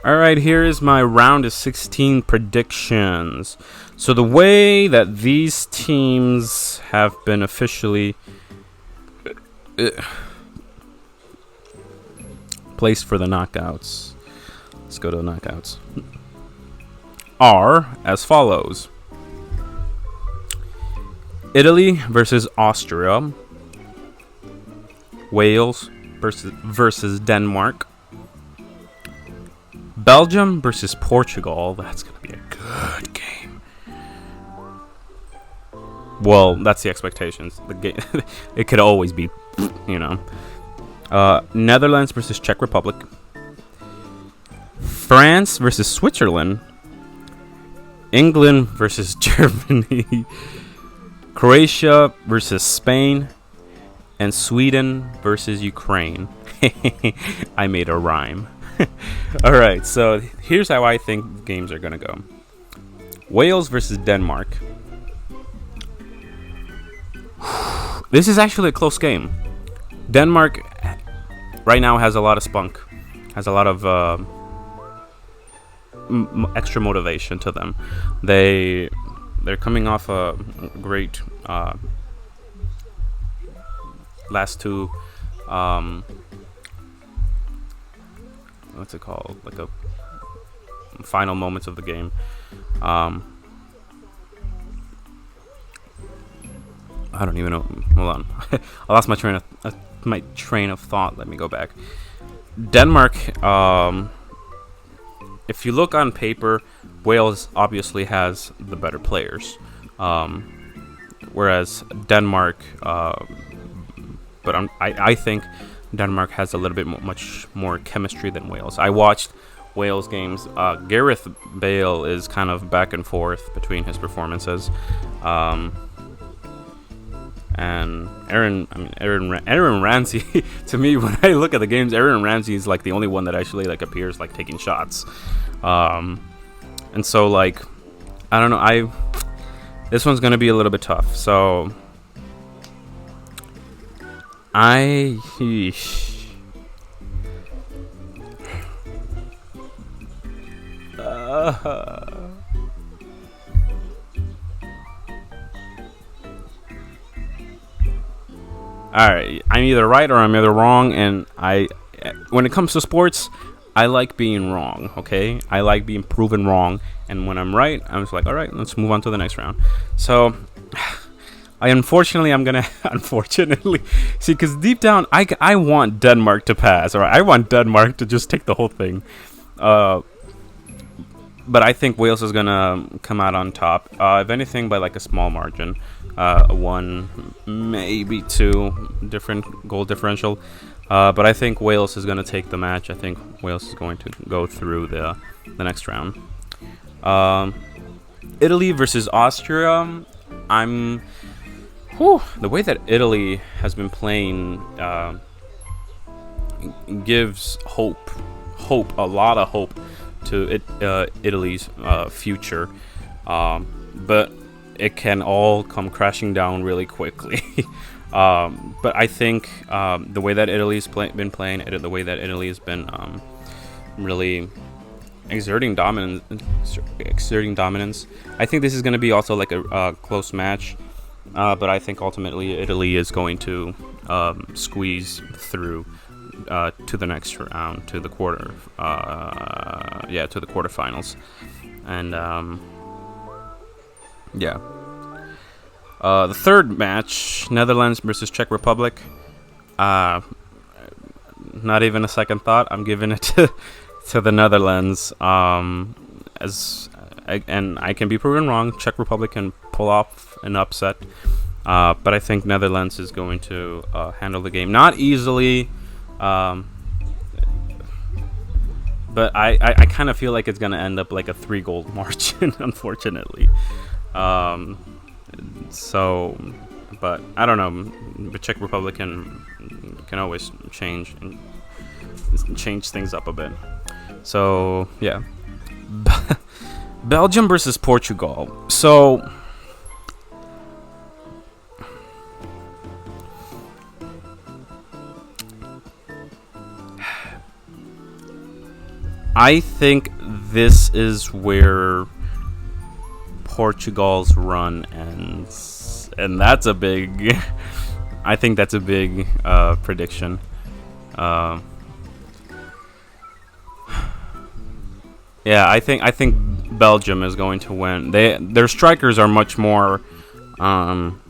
All right, here is my round of 16 predictions. So the way that these teams have been officially placed for the knockouts. Let's go to the knockouts. Are as follows: Italy versus Austria, Wales versus Denmark, Belgium versus Portugal. That's going to be a good game. Well, that's the expectations. The game, it could always be, you know. Netherlands versus Czech Republic, France versus Switzerland, England versus Germany, Croatia versus Spain, and Sweden versus Ukraine. I made a rhyme. Alright, so here's how I think games are going to go. Wales versus Denmark. This is actually a close game. Denmark right now has a lot of spunk, has a lot of extra motivation to them. They're coming off a great last two what's it called, like a final moments of the game. I don't even know. Hold on. I lost my train of thought. Let me go back. Denmark, if you look on paper, Wales obviously has the better players, whereas Denmark, but I think Denmark has a little bit much more chemistry than Wales. I watched Wales games. Gareth Bale is kind of back and forth between his performances, and Aaron Ramsey. To me, when I look at the games, Aaron Ramsey is like the only one that actually like appears like taking shots, and so like I don't know. This one's gonna be a little bit tough. So Alright, I'm either right or I'm either wrong, and when it comes to sports, I like being wrong, okay? I like being proven wrong, and when I'm right, I'm just like, alright, let's move on to the next round. So, I'm gonna unfortunately see, because deep down, I want Denmark to pass, or I want Denmark to just take the whole thing. But I think Wales is gonna come out on top, if anything, by like a small margin. One, maybe two different goal differential. But I think Wales is going to take the match. I think Wales is going to go through the next round. Italy versus Austria. The way that Italy has been playing gives hope, a lot of hope to Italy's future. But it can all come crashing down really quickly. But I think the way that Italy's been playing, the way that Italy has been really exerting dominance, I think this is going to be also like a close match. But I think ultimately Italy is going to squeeze through to the next round, to the quarterfinals, and yeah. The third match, Netherlands versus Czech Republic. Not even a second thought. I'm giving it to the Netherlands. And I can be proven wrong. Czech Republic can pull off an upset. But I think Netherlands is going to handle the game. Not easily. But I kind of feel like it's going to end up like a 3-goal margin, unfortunately. So, but I don't know. The Czech Republic can always change things up a bit. So yeah, Belgium versus Portugal. So I think this is where Portugal's run ends, and that's a big. I think that's a big prediction. Uh, yeah, I think Belgium is going to win. Their strikers are um,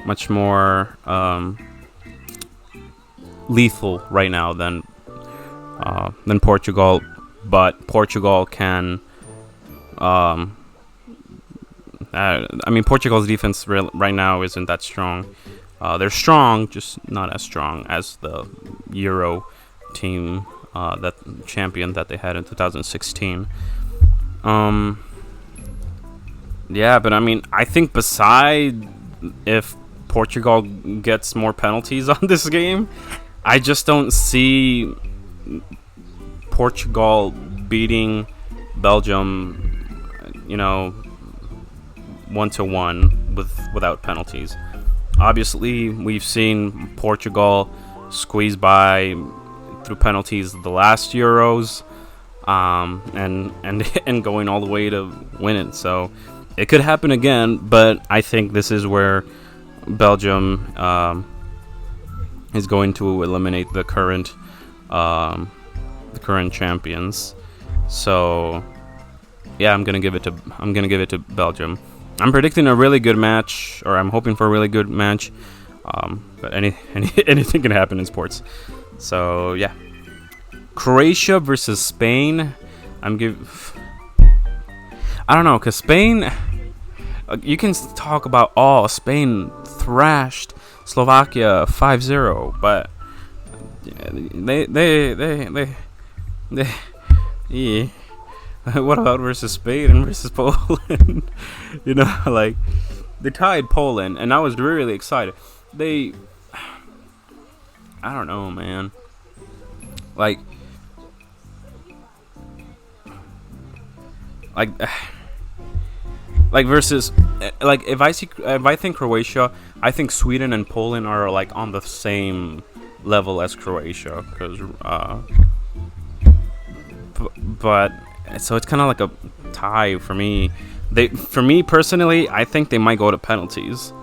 much more lethal right now than Portugal, but Portugal can. Um, I mean, Portugal's defense right now isn't that strong. They're strong, just not as strong as the Euro team, that champion that they had in 2016. Um, yeah, but I mean, I think beside if Portugal gets more penalties on this game, I just don't see Portugal beating Belgium, 1-1 without penalties. Obviously, we've seen Portugal squeeze by through penalties the last Euros, and and going all the way to win it. So it could happen again, but I think this is where Belgium is going to eliminate the current champions. So yeah, I'm gonna give it to Belgium. I'm predicting a really good match, or I'm hoping for a really good match. But anything can happen in sports. So yeah, Croatia versus Spain. I don't know, cause Spain. You can talk about Spain thrashed Slovakia 5-0, but they yeah. What about versus Spain and versus Poland? Like they tied Poland, and I was really excited. I don't know, man. Like, like, like versus, like if I think Croatia, I think Sweden and Poland are like on the same level as Croatia, because but so it's kind of like a tie for me. For me personally, I think they might go to penalties.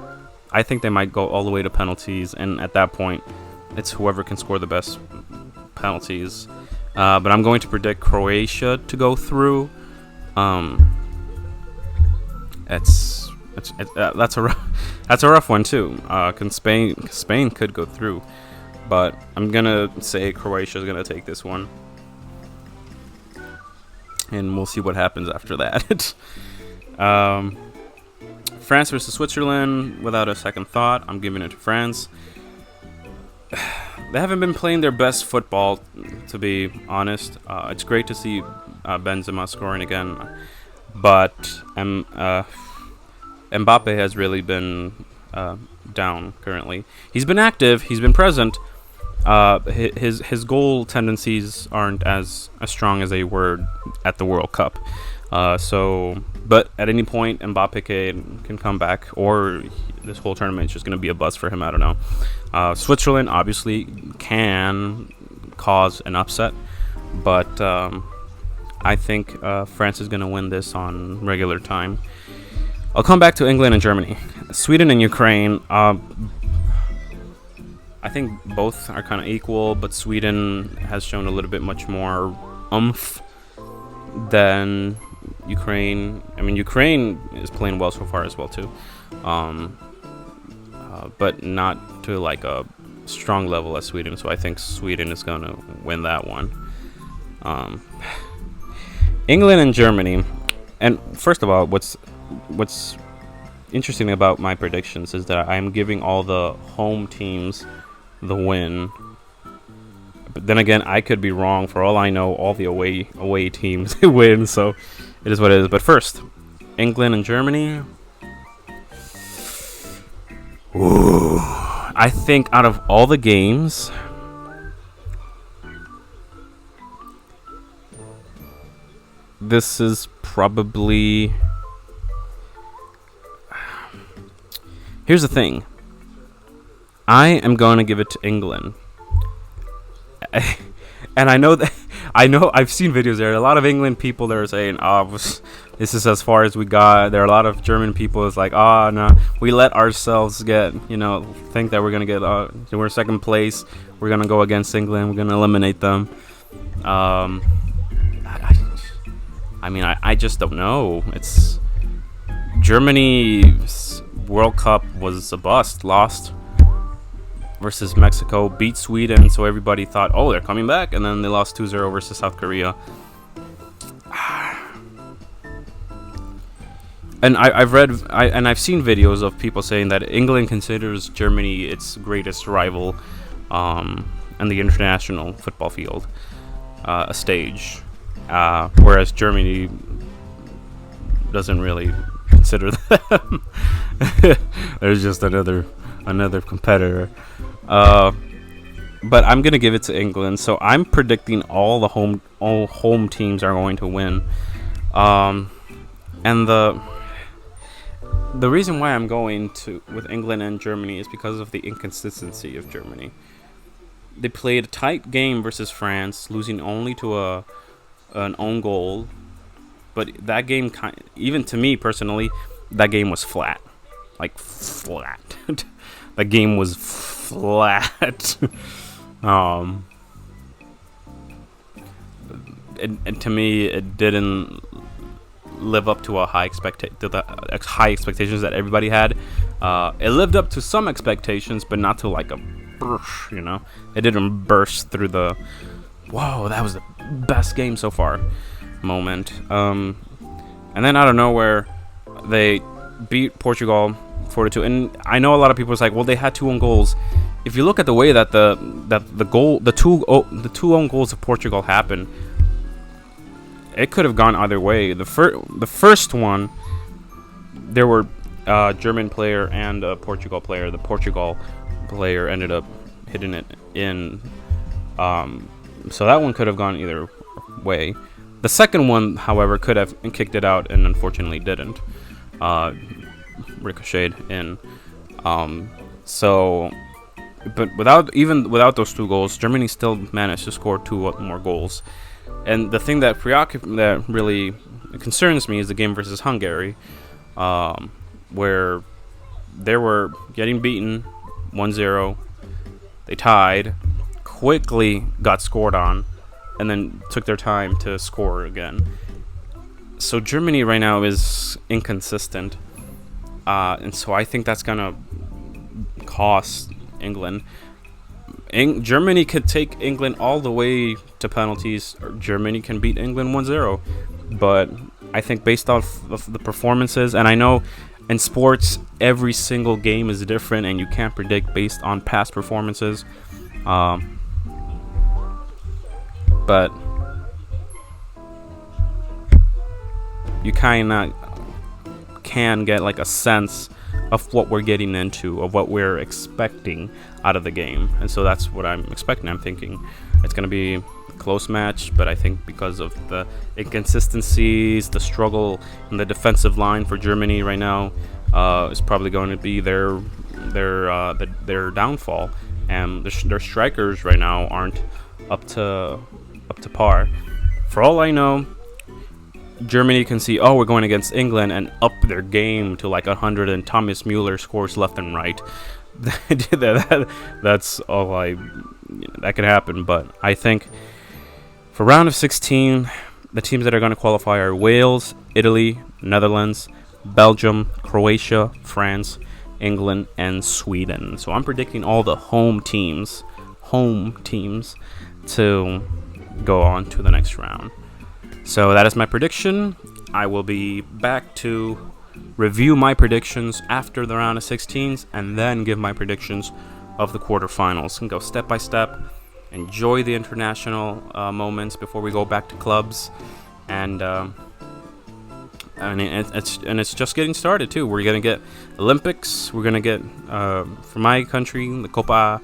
I think they might go all the way to penalties, and at that point, it's whoever can score the best penalties. But I'm going to predict Croatia to go through. That's a rough one too. Can Spain could go through, but I'm gonna say Croatia is gonna take this one. And we'll see what happens after that. France versus Switzerland, without a second thought, I'm giving it to France. They haven't been playing their best football, to be honest. It's great to see Benzema scoring again, but Mbappe has really been down currently. He's been active, he's been present. His goal tendencies aren't as strong as they were at the World Cup. But at any point, Mbappe can come back, or this whole tournament is just going to be a bust for him. I don't know. Switzerland obviously can cause an upset, but I think France is going to win this on regular time. I'll come back to England and Germany. Sweden and Ukraine. I think both are kind of equal, but Sweden has shown a little bit much more oomph than Ukraine. I mean, Ukraine is playing well so far as well too, but not to like a strong level as Sweden. So I think Sweden is going to win that one. England and Germany. And first of all, what's interesting about my predictions is that I'm giving all the home teams the win, but then again, I could be wrong. For all I know, all the away teams win, so it is what it is. But first, England and Germany. Ooh, I think out of all the games, this is probably. Here's the thing. I am going to give it to England. and I know that I've seen videos there. A lot of England people that are saying, "Oh, this is as far as we got." There are a lot of German people. It's like, "Oh no, we let ourselves get think that we're gonna get we're second place. We're gonna go against England. We're gonna eliminate them." I mean, I just don't know. It's Germany's World Cup was a bust. Lost versus Mexico, beat Sweden, so everybody thought, oh, they're coming back, and then they lost 2-0 versus South Korea. And I've seen videos of people saying that England considers Germany its greatest rival in the international football field, a stage, whereas Germany doesn't really consider them. There's just another competitor. But I'm gonna give it to England. So I'm predicting all home teams are going to win. And the reason why I'm going with England and Germany is because of the inconsistency of Germany. They played a tight game versus France, losing only to an own goal. But that game, even to me personally, that game was flat. Like flat. The game was flat. And to me, it didn't live up to the high expectations that everybody had. It lived up to some expectations, but not to like a burst. It didn't burst through the whoa, that was the best game so far moment. And then out of nowhere, they beat Portugal 4-2. And I know a lot of people is like, well, they had 2 own goals. If you look at the way that the two own goals of Portugal happened, it could have gone either way. The first one, there were a German player and a Portugal player. The Portugal player ended up hitting it in. So that one could have gone either way. The second one, however, could have kicked it out and unfortunately didn't. Ricocheted in. But without those 2 goals, Germany still managed to score 2 more goals. And the thing that really concerns me is the game versus Hungary, where they were getting beaten 1-0. They tied, quickly got scored on, and then took their time to score again. So Germany right now is inconsistent, and so I think that's gonna cost England. Germany could take England all the way to penalties, or Germany can beat England 1-0. But I think based off of the performances, and I know in sports every single game is different and you can't predict based on past performances, but you kind of can get like a sense of what we're getting into, of what we're expecting out of the game. And so that's what I'm expecting. I'm thinking it's going to be a close match, but I think because of the inconsistencies, the struggle in the defensive line for Germany right now is probably going to be their downfall. And their strikers right now aren't up to par. For all I know, Germany can see, oh, we're going against England, and up their game to like 100, and Thomas Mueller scores left and right. That's all that can happen. But I think for round of 16, the teams that are going to qualify are Wales, Italy, Netherlands, Belgium, Croatia, France, England, and Sweden. So I'm predicting all the home teams to go on to the next round. So that is my prediction. I will be back to review my predictions after the round of 16s and then give my predictions of the quarterfinals and go step by step. Enjoy the international moments before we go back to clubs, and it's just getting started too. We're gonna get Olympics. We're gonna get for my country the Copa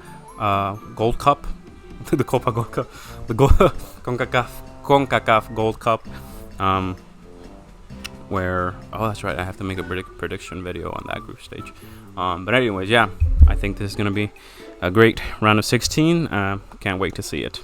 Gold Cup, the Copa Gold Cup, the CONCACAF Gold Cup, where that's right, I have to make a prediction video on that group stage. But anyways, yeah, I think this is gonna be a great round of 16. Can't wait to see it.